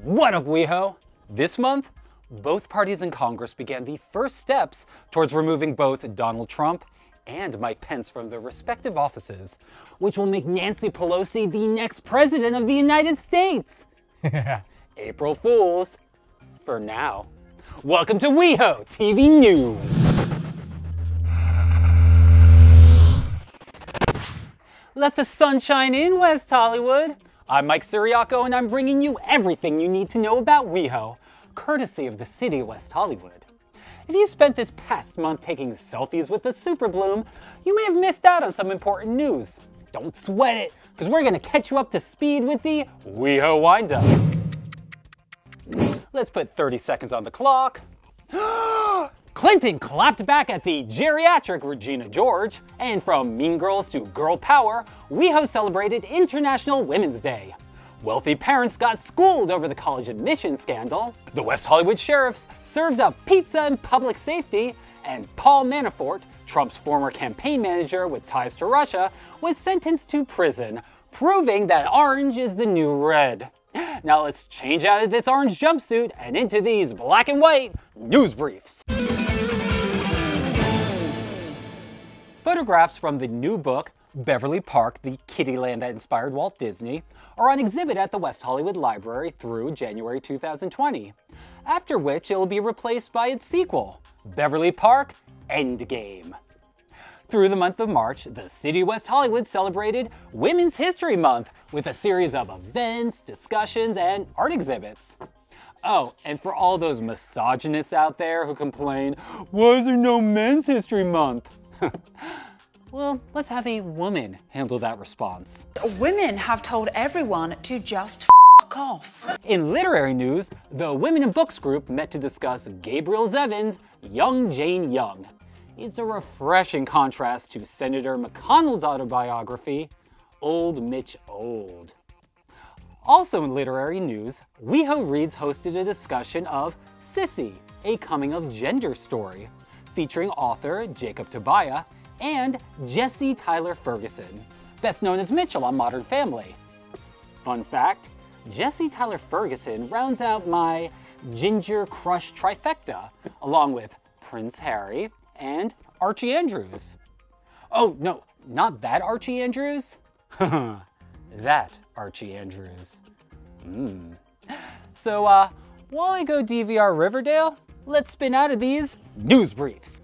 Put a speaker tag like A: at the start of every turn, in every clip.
A: What up, WeHo? This month, both parties in Congress began the first steps towards removing both Donald Trump and Mike Pence from their respective offices, which will make Nancy Pelosi the next president of the United States. April Fools. For now. Welcome to WeHoTV News. Let the sun shine in, West Hollywood. I'm Mike Siriaco, and I'm bringing you everything you need to know about WeHo, courtesy of the city of West Hollywood. If you spent this past month taking selfies with the Super Bloom, you may have missed out on some important news. Don't sweat it, because we're going to catch you up to speed with the WeHo Wind-Up. Let's put 30 seconds on the clock. Clinton clapped back at the geriatric Regina George, and from Mean Girls to Girl Power, WeHo celebrated International Women's Day. Wealthy parents got schooled over the college admission scandal, the West Hollywood sheriffs served up pizza in public safety, and Paul Manafort, Trump's former campaign manager with ties to Russia, was sentenced to prison, proving that orange is the new red. Now let's change out of this orange jumpsuit and into these black and white news briefs. Photographs from the new book, Beverly Park, the Kittyland that inspired Walt Disney, are on exhibit at the West Hollywood Library through January 2020, after which it will be replaced by its sequel, Beverly Park Endgame. Through the month of March, the city of West Hollywood celebrated Women's History Month with a series of events, discussions, and art exhibits. Oh, and for all those misogynists out there who complain, why is there no Men's History Month? Well, let's have a woman handle that response.
B: Women have told everyone to just f*** off.
A: In literary news, the Women in Books group met to discuss Gabriel Zevin's Young Jane Young. It's a refreshing contrast to Senator McConnell's autobiography, Old Mitch Old. Also in literary news, WeHo Reads hosted a discussion of Sissy, a coming-of-gender story, featuring author Jacob Tobiah and Jesse Tyler Ferguson, best known as Mitchell on Modern Family. Fun fact, Jesse Tyler Ferguson rounds out my Ginger Crush trifecta, along with Prince Harry and Archie Andrews. Oh, no, not that Archie Andrews. That Archie Andrews. So, while I go DVR Riverdale, let's spin out of these news briefs.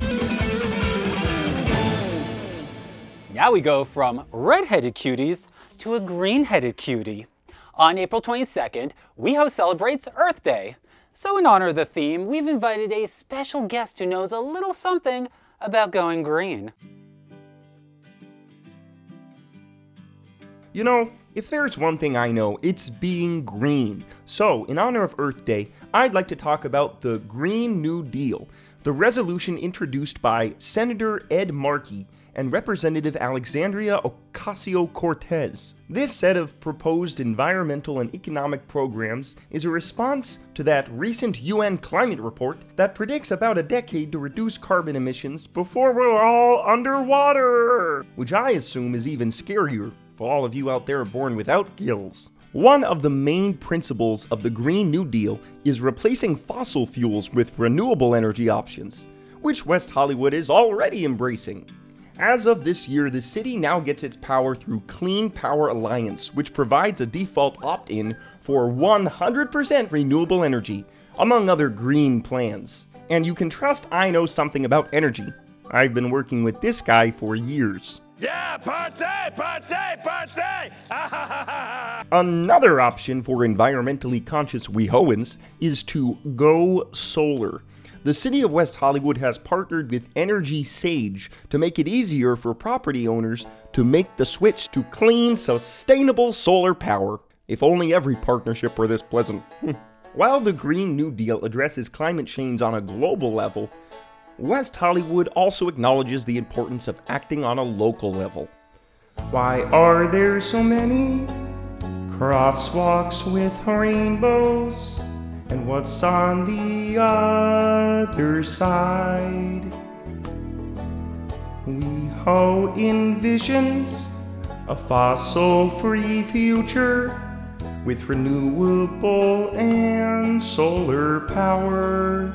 A: Now we go from red-headed cuties to a green-headed cutie. On April 22nd, WeHo celebrates Earth Day. So in honor of the theme, we've invited a special guest who knows a little something about going green.
C: You know, if there's one thing I know, it's being green. So, in honor of Earth Day, I'd like to talk about the Green New Deal, the resolution introduced by Senator Ed Markey and Representative Alexandria Ocasio-Cortez. This set of proposed environmental and economic programs is a response to that recent UN climate report that predicts about a decade to reduce carbon emissions before we're all underwater, which I assume is even scarier for all of you out there born without gills. One of the main principles of the Green New Deal is replacing fossil fuels with renewable energy options, which West Hollywood is already embracing. As of this year, the city now gets its power through Clean Power Alliance, which provides a default opt-in for 100% renewable energy, among other green plans. And you can trust I know something about energy. I've been working with this guy for years.
D: Yeah, party, party, party!
C: Another option for environmentally conscious WeHoans is to go solar. The city of West Hollywood has partnered with Energy Sage to make it easier for property owners to make the switch to clean, sustainable solar power. If only every partnership were this pleasant. While the Green New Deal addresses climate change on a global level, West Hollywood also acknowledges the importance of acting on a local level. Why are there so many crosswalks with rainbows? And what's on the other side? WeHo envisions a fossil-free future with renewable and solar power.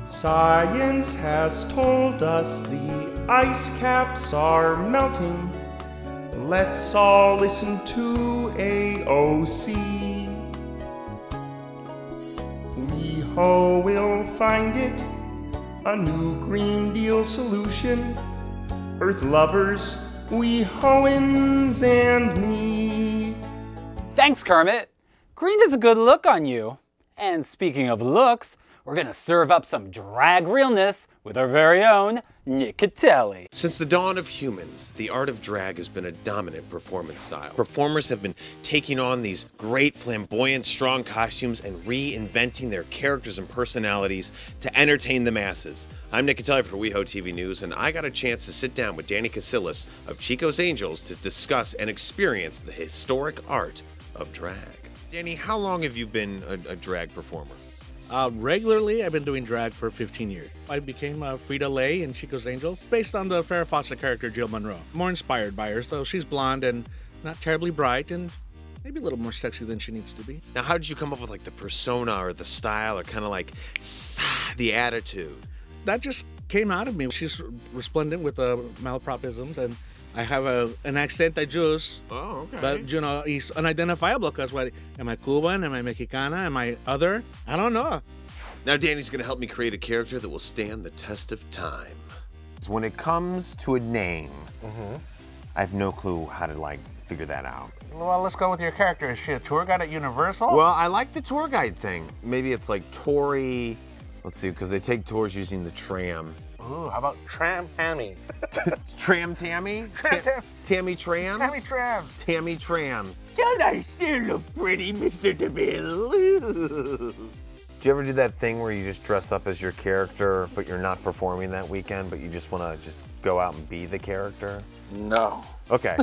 C: Science has told us the ice caps are melting. Let's all listen to AOC. WeHo will find it, a new Green Deal solution. Earth lovers, WeHoans and me.
A: Thanks, Kermit. Green is a good look on you. And speaking of looks, we're gonna serve up some drag realness with our very own Nick Catelli.
E: Since the dawn of humans, the art of drag has been a dominant performance style. Performers have been taking on these great, flamboyant, strong costumes and reinventing their characters and personalities to entertain the masses. I'm Nick Catelli for WeHoTV News, and I got a chance to sit down with Danny Casillas of Chico's Angels to discuss and experience the historic art of drag. Danny, how long have you been a drag performer?
F: Regularly, I've been doing drag for 15 years. I became Frida Lay in Chico's Angels, based on the Farrah Fawcett character Jill Monroe. More inspired by her, though she's blonde and not terribly bright and maybe a little more sexy than she needs to be.
E: Now, how did you come up with like the persona or the style or kind of like the attitude?
F: That just came out of me. She's resplendent with malapropisms, and I have an accent I use.
E: Oh, okay.
F: But, you know, it's unidentifiable because what, am I Cuban? Am I Mexicana? Am I other? I don't know.
E: Now Danny's gonna help me create a character that will stand the test of time.
G: When it comes to a name, I have no clue how to figure that out.
F: Well, let's go with your character. Is she a tour guide at Universal?
G: Well, I like the tour guide thing. Maybe it's like Tory, let's see, because they take tours using the tram.
F: Ooh, how about Tram Tammy?
G: Tram Tammy? Tammy Trams?
F: Tammy Trams.
G: Tammy Tram. Don't I still look pretty, Mr. DeVille? Do you ever do that thing where you just dress up as your character, but you're not performing that weekend, but you just want to just go out and be the character?
F: No.
G: Okay.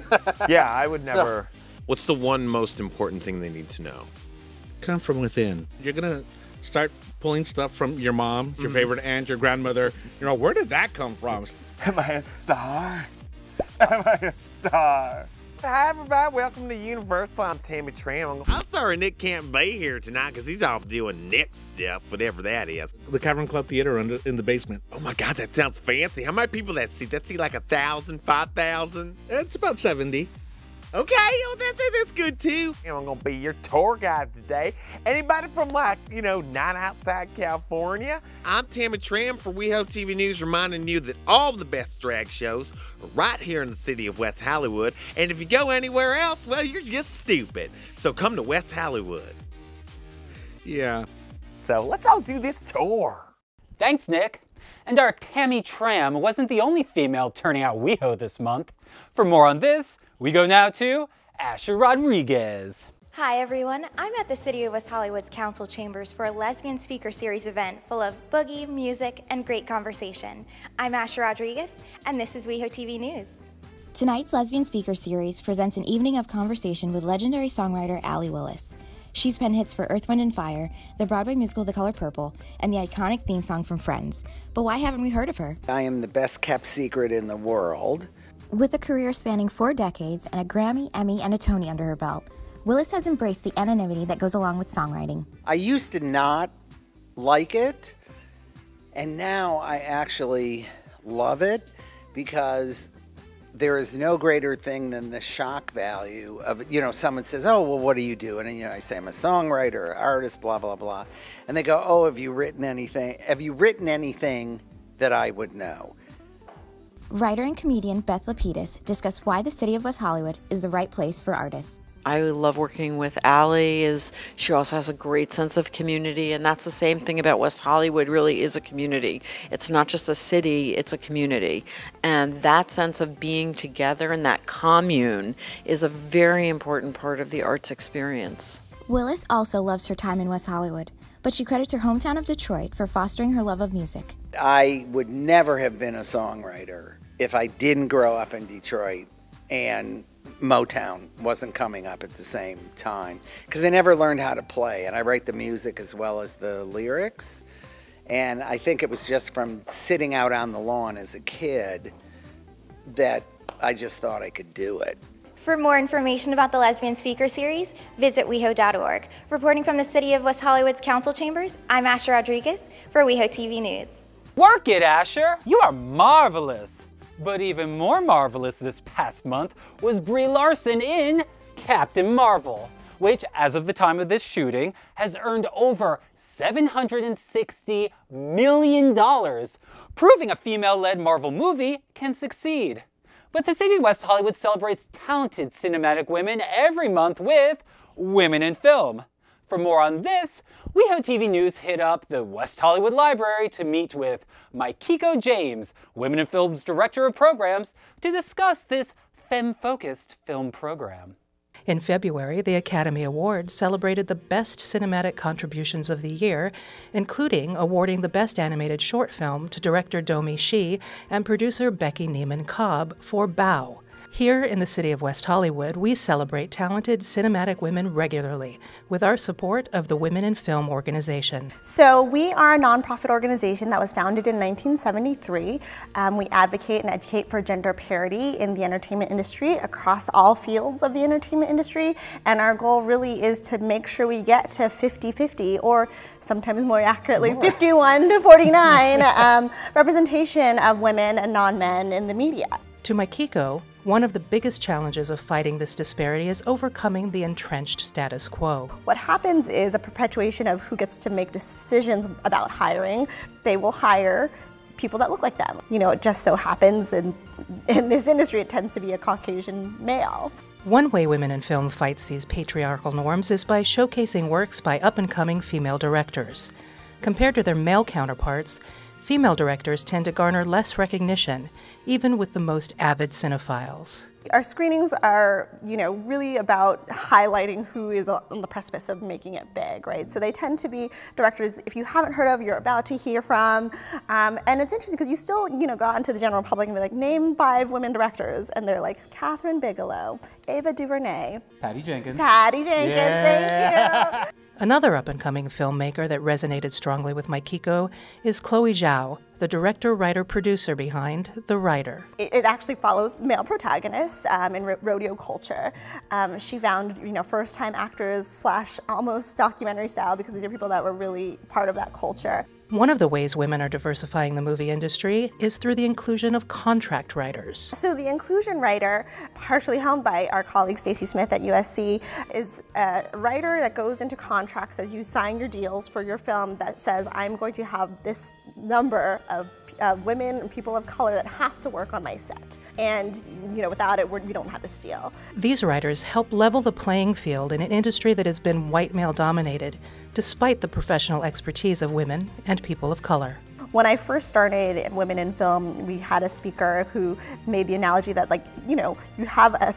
G: Yeah, I would never.
E: What's the one most important thing they need to know?
F: Come from within. You're gonna start pulling stuff from your mom, your favorite aunt, your grandmother. You know, where did that come from?
G: Am I a star? Am I a star? Hi, everybody. Welcome to Universal. I'm Tammy Tram.
E: I'm sorry Nick can't be here tonight because he's off doing Nick stuff, whatever that is.
F: The Cavern Club Theater in the basement.
E: Oh my God, that sounds fancy. How many people that seat? That seat like 1,000, 5,000?
F: It's about 70.
E: Okay, oh, that's good too.
G: I'm gonna be your tour guide today. Anybody from Not Outside California?
E: I'm Tammy Tram for WeHoTV News, reminding you that all the best drag shows are right here in the city of West Hollywood. And if you go anywhere else, well, you're just stupid. So come to West Hollywood.
F: Yeah.
G: So let's all do this tour.
A: Thanks, Nick. And our Tammy Tram wasn't the only female turning out WeHo this month. For more on this, we go now to Asher Rodriguez.
H: Hi everyone, I'm at the City of West Hollywood's Council Chambers for a Lesbian Speaker Series event full of boogie, music, and great conversation. I'm Asher Rodriguez, and this is WeHoTV News.
I: Tonight's Lesbian Speaker Series presents an evening of conversation with legendary songwriter Allee Willis. She's penned hits for Earth, Wind & Fire, the Broadway musical The Color Purple, and the iconic theme song from Friends. But why haven't we heard of her?
J: I am the best kept secret in the world.
I: With a career spanning 4 decades and a Grammy, Emmy, and a Tony under her belt, Willis has embraced the anonymity that goes along with songwriting.
J: I used to not like it, and now I actually love it because there is no greater thing than the shock value of, someone says, oh, well, what do you do? And, I say, I'm a songwriter, artist, blah, blah, blah. And they go, oh, have you written anything that I would know?
I: Writer and comedian Beth Lapidus discussed why the City of West Hollywood is the right place for artists.
K: I love working with Allee. She also has a great sense of community, and that's the same thing about West Hollywood. Really is a community. It's not just a city, it's a community. And that sense of being together and that commune is a very important part of the arts experience.
I: Willis also loves her time in West Hollywood, but she credits her hometown of Detroit for fostering her love of music.
J: I would never have been a songwriter if I didn't grow up in Detroit and Motown wasn't coming up at the same time, because I never learned how to play, and I write the music as well as the lyrics. And I think it was just from sitting out on the lawn as a kid that I just thought I could do it.
H: For more information about the Lesbian Speaker Series, visit WeHo.org. Reporting from the City of West Hollywood's Council Chambers, I'm Asher Rodriguez for WeHoTV News.
A: Work it, Asher! You are marvelous! But even more marvelous this past month was Brie Larson in Captain Marvel, which, as of the time of this shooting, has earned over $760 million, proving a female-led Marvel movie can succeed. But the City of West Hollywood celebrates talented cinematic women every month with Women in Film. For more on this, WeHoTV News hit up the West Hollywood Library to meet with Maikiko James, Women in Film's Director of Programs, to discuss this femme-focused film program.
L: In February, the Academy Awards celebrated the best cinematic contributions of the year, including awarding the Best Animated Short Film to director Domi Shi and producer Becky Neiman-Cobb for Bao. Here in the City of West Hollywood, we celebrate talented cinematic women regularly with our support of the Women in Film organization.
M: So we are a nonprofit organization that was founded in 1973. We advocate and educate for gender parity in the entertainment industry across all fields of the entertainment industry, and our goal really is to make sure we get to 50-50, or sometimes more accurately 51 to 49 representation of women and non-men in the media.
L: To Maikiko, one of the biggest challenges of fighting this disparity is overcoming the entrenched status quo.
M: What happens is a perpetuation of who gets to make decisions about hiring. They will hire people that look like them. You know, it just so happens in this industry it tends to be a Caucasian male.
L: One way Women in Film fights these patriarchal norms is by showcasing works by up-and-coming female directors. Compared to their male counterparts, female directors tend to garner less recognition, even with the most avid cinephiles.
M: Our screenings are, really about highlighting who is on the precipice of making it big, right? So they tend to be directors, if you haven't heard of, you're about to hear from. And it's interesting because you still, go out into the general public and be like, name 5 women directors. And they're like, Catherine Bigelow, Ava DuVernay.
A: Patty Jenkins.
M: Patty Jenkins, thank you.
L: Another up-and-coming filmmaker that resonated strongly with Maikiko is Chloe Zhao, the director, writer, producer behind The Writer.
M: It actually follows male protagonists in rodeo culture. She found, first-time actors / almost documentary style, because these are people that were really part of that culture.
L: One of the ways women are diversifying the movie industry is through the inclusion of contract writers.
M: So the inclusion writer, partially helmed by our colleague Stacey Smith at USC, is a writer that goes into contracts as you sign your deals for your film that says, I'm going to have this number of women and people of color that have to work on my set. And without it, we don't have this deal.
L: These writers help level the playing field in an industry that has been white male dominated, despite the professional expertise of women and people of color.
M: When I first started at Women in Film, we had a speaker who made the analogy that, you have a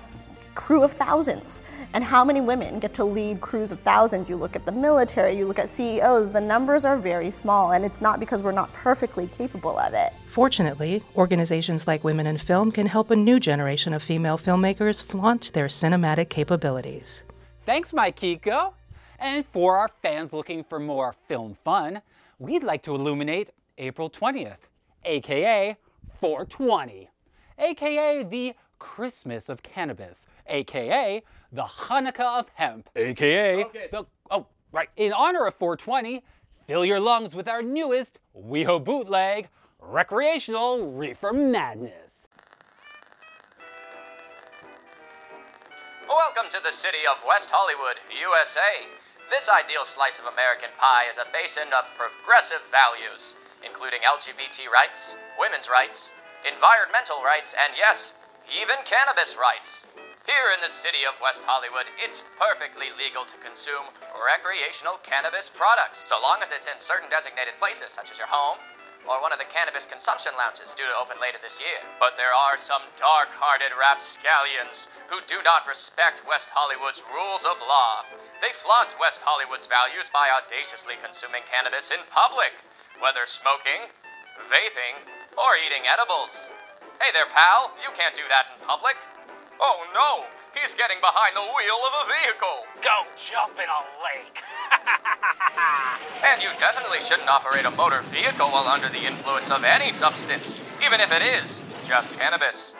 M: crew of thousands. And how many women get to lead crews of thousands? You look at the military, you look at CEOs, the numbers are very small, and it's not because we're not perfectly capable of it.
L: Fortunately, organizations like Women in Film can help a new generation of female filmmakers flaunt their cinematic capabilities.
A: Thanks, Maikiko. And for our fans looking for more film fun, we'd like to illuminate April 20th, aka 420, aka the Christmas of Cannabis, aka the Hanukkah of Hemp, aka in honor of 420, fill your lungs with our newest WeHo bootleg, Recreational Reefer Madness.
N: Welcome to the city of West Hollywood, USA. This ideal slice of American pie is a basin of progressive values, including LGBT rights, women's rights, environmental rights, and yes, even cannabis rights. Here in the city of West Hollywood, it's perfectly legal to consume recreational cannabis products, so long as it's in certain designated places, such as your home, or one of the cannabis consumption lounges due to open later this year. But there are some dark-hearted rapscallions who do not respect West Hollywood's rules of law. They flaunt West Hollywood's values by audaciously consuming cannabis in public, whether smoking, vaping, or eating edibles. Hey there, pal, you can't do that in public. Oh no, he's getting behind the wheel of a vehicle.
A: Go jump in a lake.
N: And you definitely shouldn't operate a motor vehicle while under the influence of any substance, even if it is just cannabis.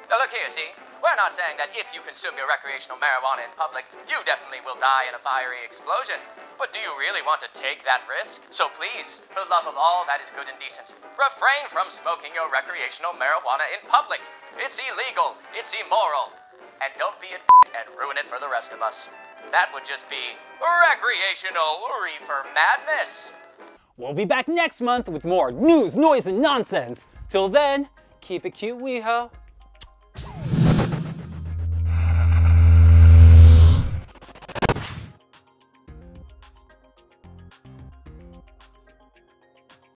N: Now look here, see? We're not saying that if you consume your recreational marijuana in public, you definitely will die in a fiery explosion. But do you really want to take that risk? So please, for the love of all that is good and decent, refrain from smoking your recreational marijuana in public. It's illegal, it's immoral, and don't be a and ruin it for the rest of us. That would just be recreational reefer madness.
A: We'll be back next month with more news, noise, and nonsense. Till then, keep it cute, WeHo.